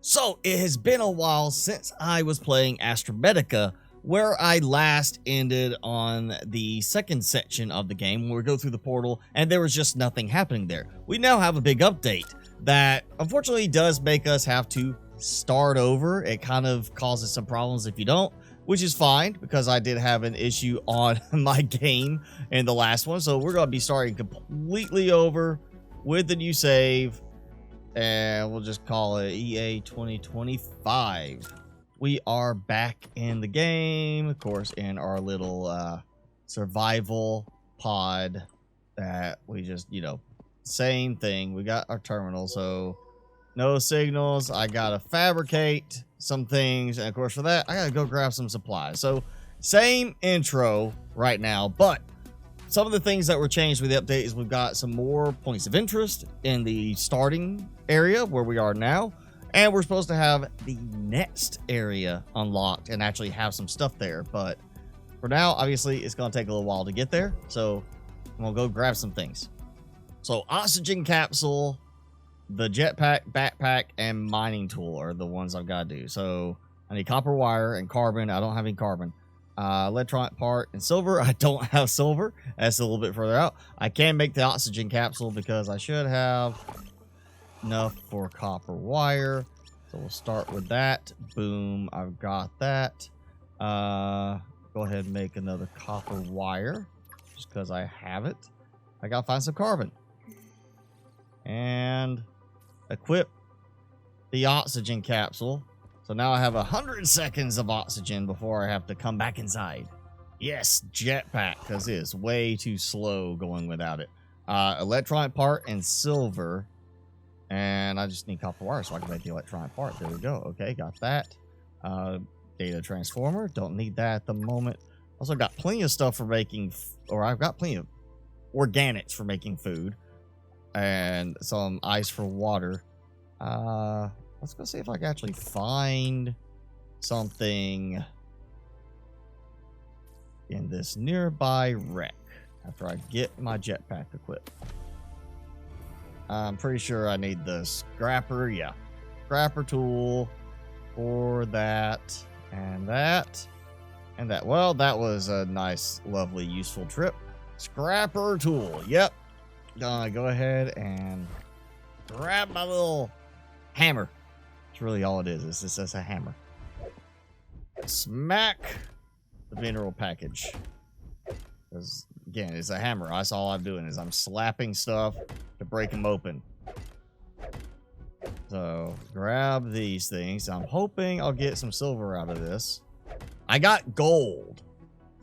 So, it has been a while since I was playing Astrometica, where I last ended on the second section of the game where we go through the portal and there was just nothing happening there. We now have a big update that unfortunately does make us have to start over. It kind of causes some problems if you don't, which is fine because I did have an issue on my game in the last one. So we're going to be starting completely over with the new save. And we'll just call it EA 2025. We are back in the game, of course, in our little survival pod that we just, same thing. We got our terminal, so no signals. I gotta fabricate some things, and of course for that, I gotta go grab some supplies. So same intro right now, but some of the things that were changed with the update is we've got some more points of interest in the starting area where we are now. And we're supposed to have the next area unlocked and actually have some stuff there. But for now, obviously, it's going to take a little while to get there. So I'm going to go grab some things. So oxygen capsule, the jetpack, backpack, and mining tool are the ones I've got to do. So I need copper wire and carbon. I don't have any carbon. Electronic part and silver. I don't have silver. That's a little bit further out. I can make the oxygen capsule because I should have enough for copper wire. So we'll start with that. Boom. I've got that. Go ahead and make another copper wire just because I have it. I gotta find some carbon and equip the oxygen capsule. So now I have 100 seconds of oxygen before I have to come back inside. Yes, jetpack, because it is way too slow going without it. Electronic part and silver. And I just need copper wire so I can make the electronic part. There we go. Okay, got that. Data transformer. Don't need that at the moment. Also got plenty of stuff for making, I've got plenty of organics for making food. And some ice for water. Let's go see if I can actually find something in this nearby wreck after I get my jetpack equipped. I'm pretty sure I need the scrapper. Yeah. Scrapper tool for that and that and that. Well, that was a nice, lovely, useful trip. Scrapper tool. Yep. Go ahead and grab my little hammer. That's really all it is. It's just a hammer. Smack the mineral package. Because, again, it's a hammer. That's all I'm doing is I'm slapping stuff to break them open. So, grab these things. I'm hoping I'll get some silver out of this. I got gold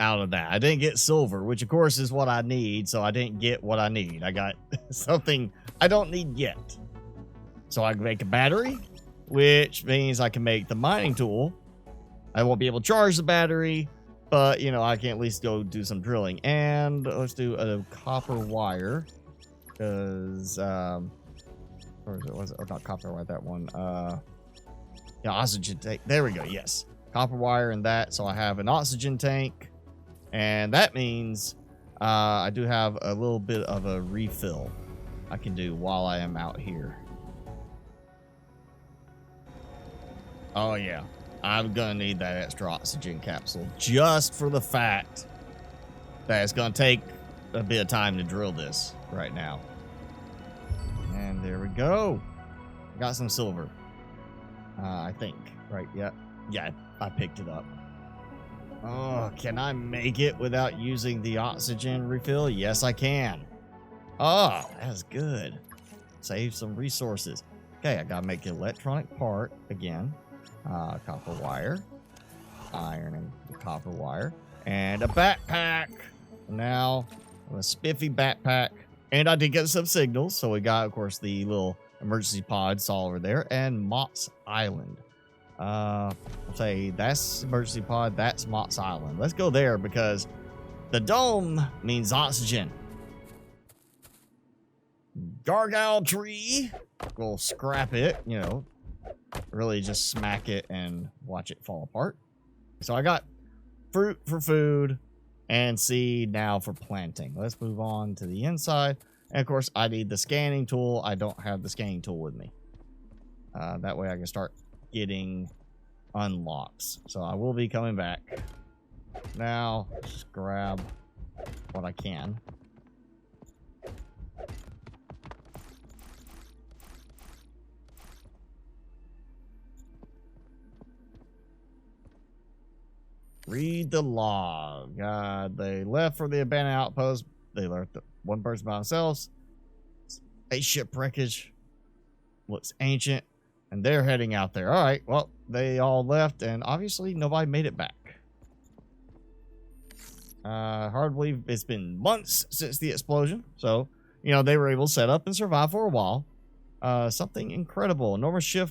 out of that. I didn't get silver, which, of course, is what I need. So, I didn't get what I need. I got something I don't need yet. So, I can make a battery, which means I can make the mining tool. I won't be able to charge the battery. But, I can at least go do some drilling. And let's do a copper wire. Because, or was it? Or not copper wire, that one. Yeah, oxygen tank. There we go, yes. Copper wire and that. So I have an oxygen tank. And that means I do have a little bit of a refill I can do while I am out here. Oh, yeah. I'm going to need that extra oxygen capsule just for the fact that it's going to take a bit of time to drill this right now. And there we go. Got some silver. I think, right? Yeah. Yeah, I picked it up. Oh, can I make it without using the oxygen refill? Yes, I can. Oh, that's good. Save some resources. Okay, I got to make the electronic part again. Copper wire, iron and copper wire, and a backpack. Now, a spiffy backpack. And I did get some signals. So we got, of course, the little emergency pods all over there. And Mott's Island. I'll say that's emergency pod. That's Mott's Island. Let's go there because the dome means oxygen. Gargoyle tree. We'll scrap it, really just smack it and watch it fall apart. So I got fruit for food and seed now for planting. Let's move on to the inside. And of course, I need the scanning tool. I don't have the scanning tool with me. That way I can start getting unlocks. So I will be coming back. Now, just grab what I can. Read the log. They left for the abandoned outpost. They left one person by themselves. A shipwreckage. Looks ancient. And they're heading out there. All right. Well, they all left, and obviously nobody made it back. Hard to believe it's been months since the explosion. So, you know, they were able to set up and survive for a while. Something incredible. Enormous ship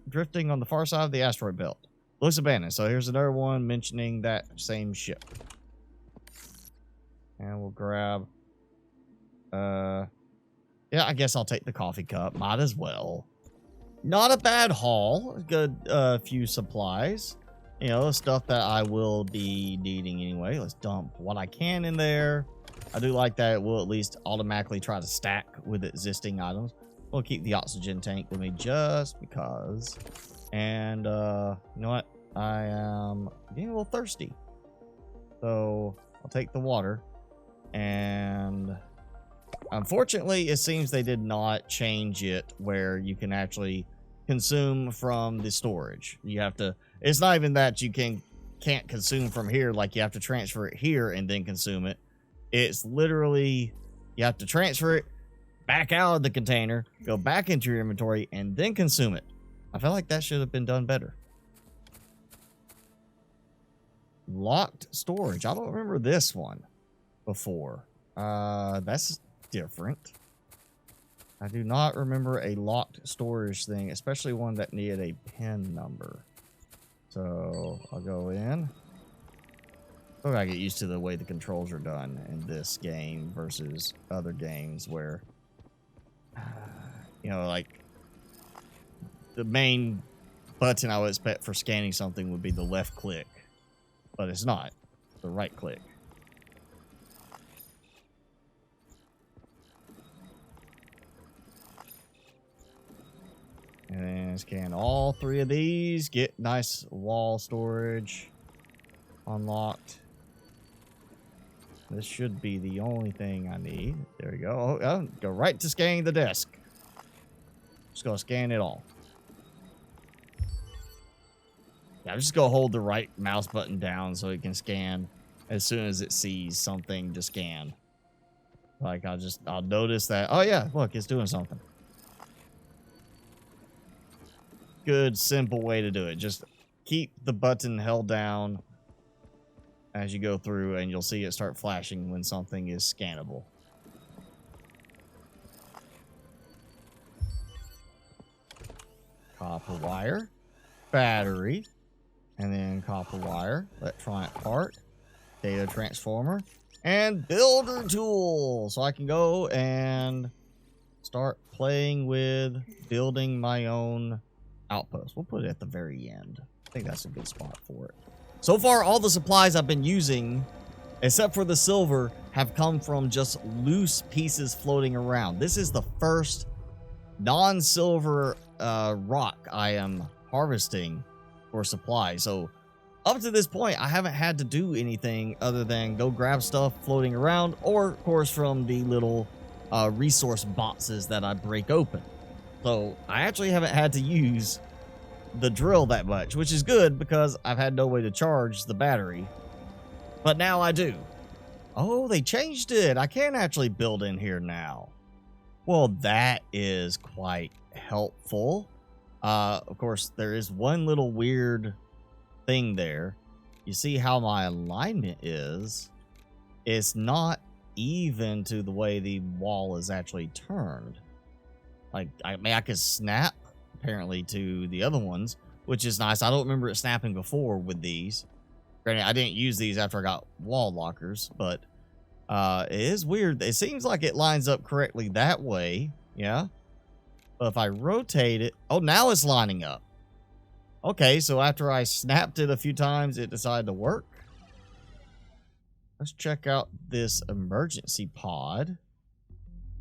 drifting on the far side of the asteroid belt. Looks abandoned. So here's another one mentioning that same ship. And we'll grab... yeah, I guess I'll take the coffee cup. Might as well. Not a bad haul. Good few supplies. You know, stuff that I will be needing anyway. Let's dump what I can in there. I do like that it will at least automatically try to stack with existing items. We'll keep the oxygen tank with me just because. And, you know what? I am getting a little thirsty. So, I'll take the water. And, unfortunately, it seems they did not change it where you can actually consume from the storage. You have to... It's not even that you can't consume from here, like you have to transfer it here and then consume it. It's literally, you have to transfer it back out of the container, go back into your inventory, and then consume it. I feel like that should have been done better. Locked storage. I don't remember this one before. That's different. I do not remember a locked storage thing, especially one that needed a PIN number. So I'll go in. I gotta get used to the way the controls are done in this game versus other games where, you know, like the main button I would expect for scanning something would be the left click, but it's not. It's the right click. And then scan all three of these. Get nice wall storage unlocked. This should be the only thing I need. There we go. Oh, go right to scanning the desk. Just gonna scan it all. Yeah, I'm just gonna hold the right mouse button down so it can scan as soon as it sees something to scan. Like I'll notice that. Oh yeah, look, it's doing something. Good, simple way to do it. Just keep the button held down as you go through, and you'll see it start flashing when something is scannable. Copper wire, battery, and then copper wire, electronic part, data transformer, and builder tool. So I can go and start playing with building my own outpost. We'll put it at the very end. I think that's a good spot for it. So far, all the supplies I've been using, except for the silver, have come from just loose pieces floating around. This is the first non-silver rock I am harvesting for supply. So up to this point, I haven't had to do anything other than go grab stuff floating around, or of course from the little resource boxes that I break open. So I actually haven't had to use the drill that much, which is good because I've had no way to charge the battery. But now I do. Oh, they changed it. I can actually build in here now. Well, that is quite helpful. Of course, there is one little weird thing there. You see how my alignment is? It's not even to the way the wall is actually turned. Like, I mean, I could snap, apparently, to the other ones, which is nice. I don't remember it snapping before with these. Granted, I didn't use these after I got wall lockers, but it is weird. It seems like it lines up correctly that way, yeah? But if I rotate it... Oh, now it's lining up. Okay, so after I snapped it a few times, it decided to work. Let's check out this emergency pod.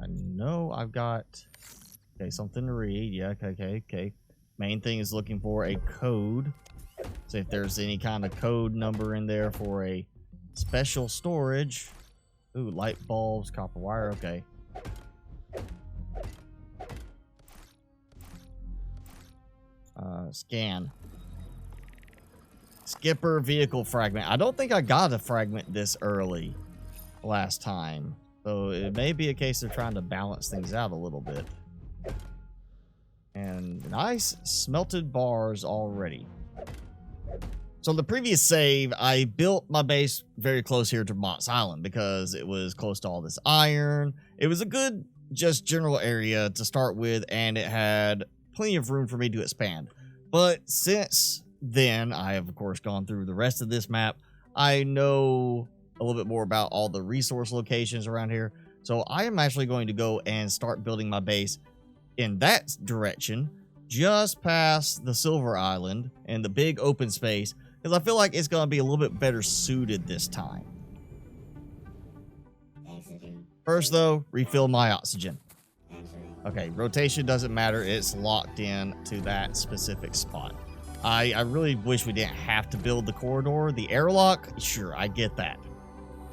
I know I've got Okay, something to read. Yeah, okay. Main thing is looking for a code. See if there's any kind of code number in there for a special storage. Ooh, light bulbs, copper wire. Okay. Scan. Skipper vehicle fragment. I don't think I got a fragment this early last time. So it may be a case of trying to balance things out a little bit. And nice smelted bars already. So in the previous save, I built my base very close here to Mott's Island because it was close to all this iron. It was a good, just general area to start with, and it had plenty of room for me to expand. But since then, I have, of course, gone through the rest of this map. I know a little bit more about all the resource locations around here. So I am actually going to go and start building my base in that direction, just past the Silver Island and the big open space, because I feel like it's going to be a little bit better suited this time. First, though, refill my oxygen. Okay, rotation doesn't matter. It's locked in to that specific spot. I really wish we didn't have to build the corridor. The airlock, sure, I get that.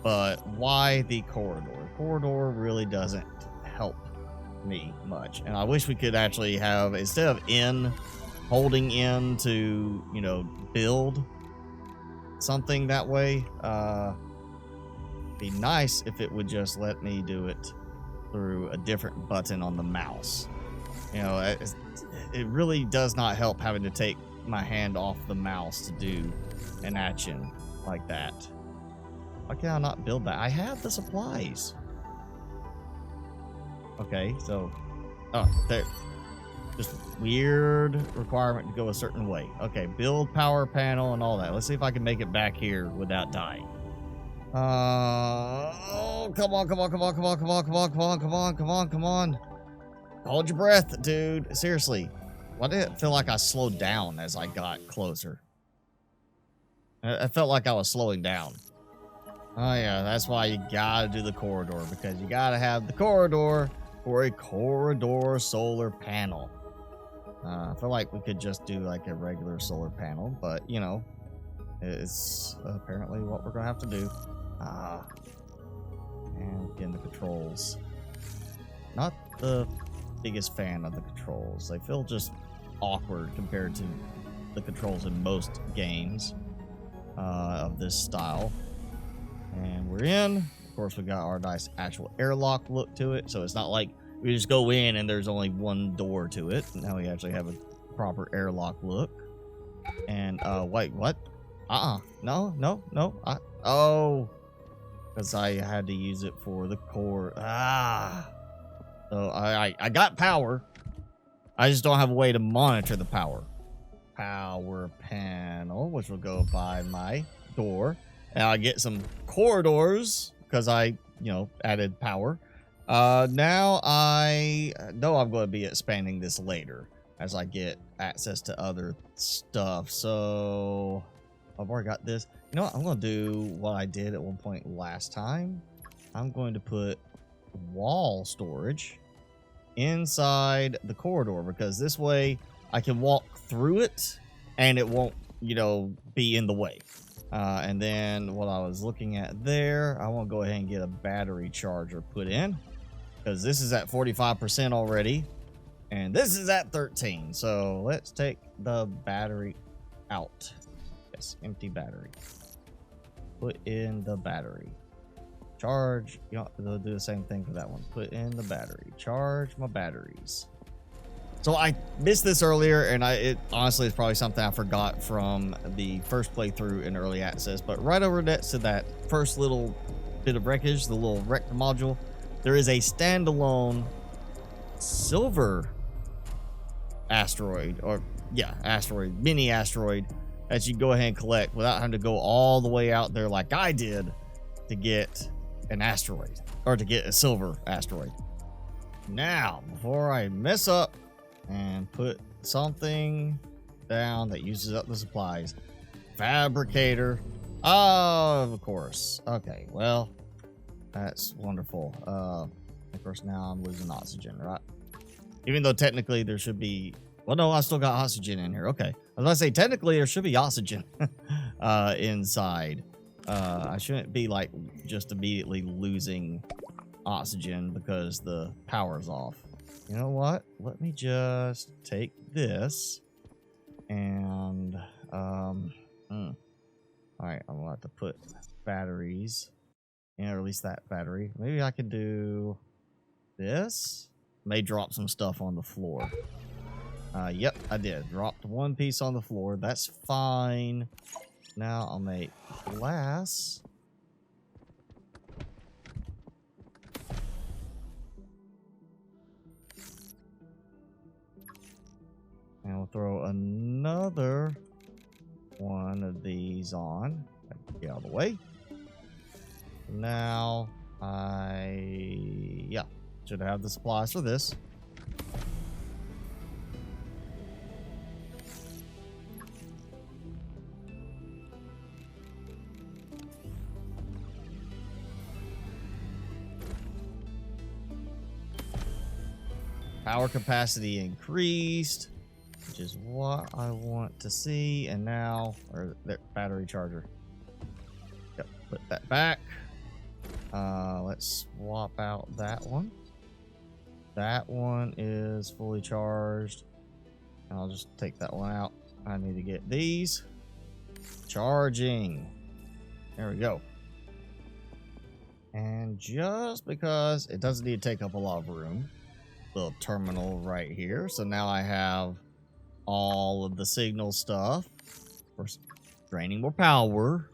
But why the corridor? The corridor really doesn't help me much. And I wish we could actually have, instead of holding in to, you know, build something that way. Be nice if it would just let me do it through a different button on the mouse. You know, it really does not help having to take my hand off the mouse to do an action like that. Why can I not build that? I have the supplies. Okay, so there, just weird requirement to go a certain way. Okay, build power panel and all that. Let's see if I can make it back here without dying. Oh, come on. Hold your breath, dude. Seriously. Why did it feel like I slowed down as I got closer? I felt like I was slowing down. Oh yeah, that's why you gotta do the corridor, because you gotta have the corridor for a corridor solar panel. I feel like we could just do like a regular solar panel, but you know, it's apparently what we're gonna have to do. And again, the controls. Not the biggest fan of the controls. They feel just awkward compared to the controls in most games of this style. And we're in. Of course, we got our nice actual airlock look to it. So it's not like we just go in and there's only one door to it. Now we actually have a proper airlock look. And wait, what? No. Oh, because I had to use it for the core. So I got power. I just don't have a way to monitor the power. Power panel, which will go by my door. And I get some corridors because I, you know, added power. Now I know I'm going to be expanding this later as I get access to other stuff. So I've already got this. You know what? I'm going to do what I did at one point last time. I'm going to put wall storage inside the corridor, because this way I can walk through it and it won't, you know, be in the way. And then what I was looking at there, I want to go ahead and get a battery charger put in, because this is at 45% already and this is at 13. So let's take the battery out. Yes, empty battery. Put in the battery. Charge. You know, they'll do the same thing for that one. Put in the battery. Charge my batteries. So I missed this earlier, and it honestly is probably something I forgot from the first playthrough in early access. But right over next to that first little bit of wreckage, the little wreck module, there is a standalone silver asteroid, or yeah, asteroid, mini asteroid, that you go ahead and collect without having to go all the way out there like I did to get an asteroid, or to get a silver asteroid. Now, before I mess up and put something down that uses up the supplies, fabricator. Oh, of course. Okay, well, that's wonderful. Of course, now I'm losing oxygen, right? Even though technically there should be... Well, no, I still got oxygen in here. Okay. I was about to say, technically there should be oxygen inside. I shouldn't be, like, just immediately losing oxygen because the power's off. You know what? Let me just take this and... Alright, I'm going to have to put batteries in, or at least that battery. Maybe I could do this. May drop some stuff on the floor. Yep, I did. Dropped one piece on the floor. That's fine. Now I'll make glass. And we'll throw another one of these on. Get out of the way. Now yeah, should have the supplies for this. Power capacity increased, which is what I want to see. And now, or the battery charger. Yep, put that back. Let's swap out that one. That one is fully charged. I'll just take that one out. I need to get these charging. There we go. And just because it doesn't need to take up a lot of room, little terminal right here. So now I have all of the signal stuff for draining more power.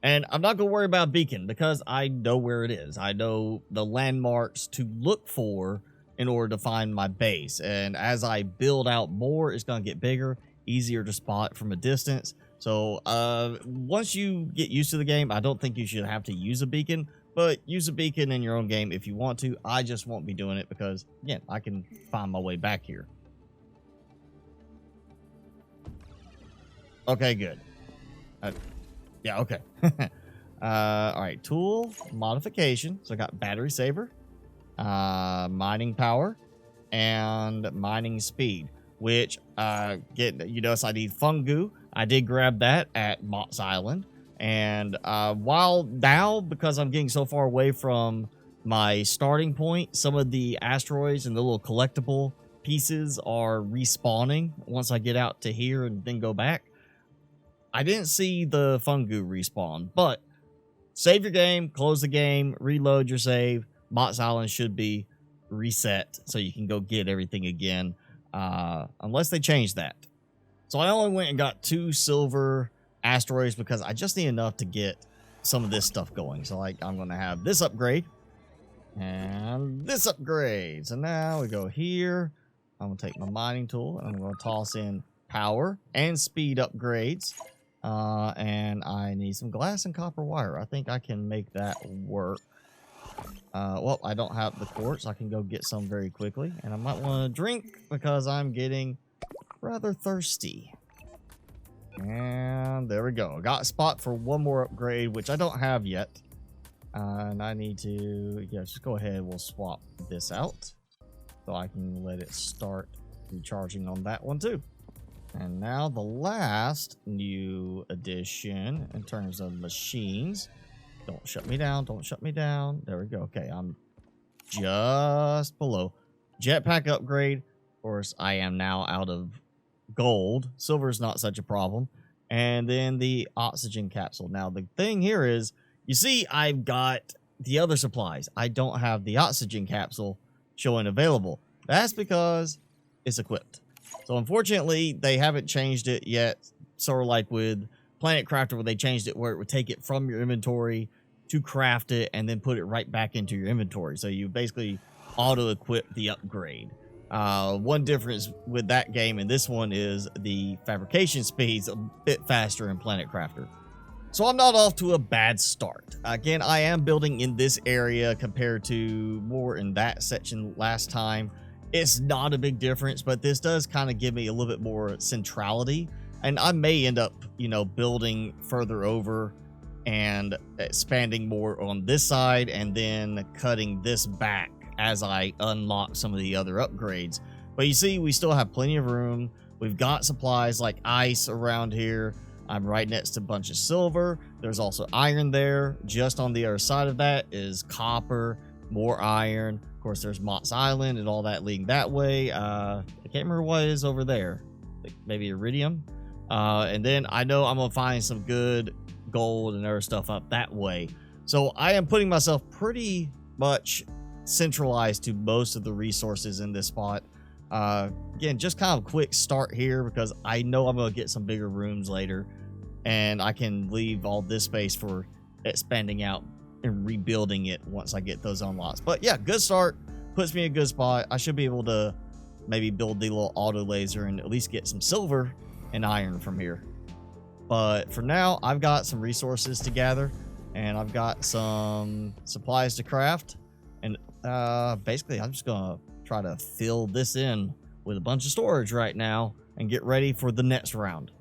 And I'm not going to worry about beacon because I know where it is. I know the landmarks to look for in order to find my base. And as I build out more, it's going to get bigger, easier to spot from a distance. So once you get used to the game, I don't think you should have to use a beacon. But use a beacon in your own game if you want to. I just won't be doing it because, again, I can find my way back here. Okay, good. Yeah, okay. All right, tool modification. So I got battery saver, mining power, and mining speed. Which, you notice I need fungu. I did grab that at Mott's Island. And while now, because I'm getting so far away from my starting point, some of the asteroids and the little collectible pieces are respawning once I get out to here and then go back. I didn't see the fungu respawn, but save your game, close the game, reload your save. Mott's Island should be reset so you can go get everything again, unless they change that. So I only went and got 2 silver asteroids because I just need enough to get some of this stuff going. So like I'm going to have this upgrade and this upgrade. So now we go here. I'm going to take my mining tool and I'm going to toss in power and speed upgrades. And I need some glass and copper wire. I think I can make that work. Well, I don't have the quartz. I can go get some very quickly. And I might want to drink because I'm getting rather thirsty. And there we go. I got a spot for one more upgrade, which I don't have yet. And I need to, yeah, just go ahead. We'll swap this out so I can let it start recharging on that one too. And now the last new addition in terms of machines. Don't shut me down. Don't shut me down. There we go. Okay, I'm just below. Jetpack upgrade. Of course, I am now out of gold. Silver is not such a problem. And then the oxygen capsule. Now, the thing here is, you see, I've got the other supplies. I don't have the oxygen capsule showing available. That's because it's equipped. So unfortunately, they haven't changed it yet. Sort of like with Planet Crafter, where they changed it where it would take it from your inventory to craft it and then put it right back into your inventory. So you basically auto-equip the upgrade. One difference with that game and this one is the fabrication speed's a bit faster in Planet Crafter. So I'm not off to a bad start. Again, I am building in this area compared to more in that section last time. It's not a big difference, but this does kind of give me a little bit more centrality. And I may end up, you know, building further over and expanding more on this side and then cutting this back as I unlock some of the other upgrades. But you see, we still have plenty of room. We've got supplies like ice around here. I'm right next to a bunch of silver. There's also iron there. Just on the other side of that is copper, more iron. Of course, there's Mott's Island and all that leading that way. I can't remember what is over there. Maybe iridium. And then I know I'm gonna find some good gold and other stuff up that way. So I am putting myself pretty much centralized to most of the resources in this spot. Again, just kind of a quick start here because I know I'm gonna get some bigger rooms later, and I can leave all this space for expanding out and rebuilding it once I get those unlocks. But yeah, good start, puts me in a good spot. I should be able to maybe build the little auto laser and at least get some silver and iron from here. But for now, I've got some resources to gather, and I've got some supplies to craft, and basically I'm just gonna try to fill this in with a bunch of storage right now and get ready for the next round.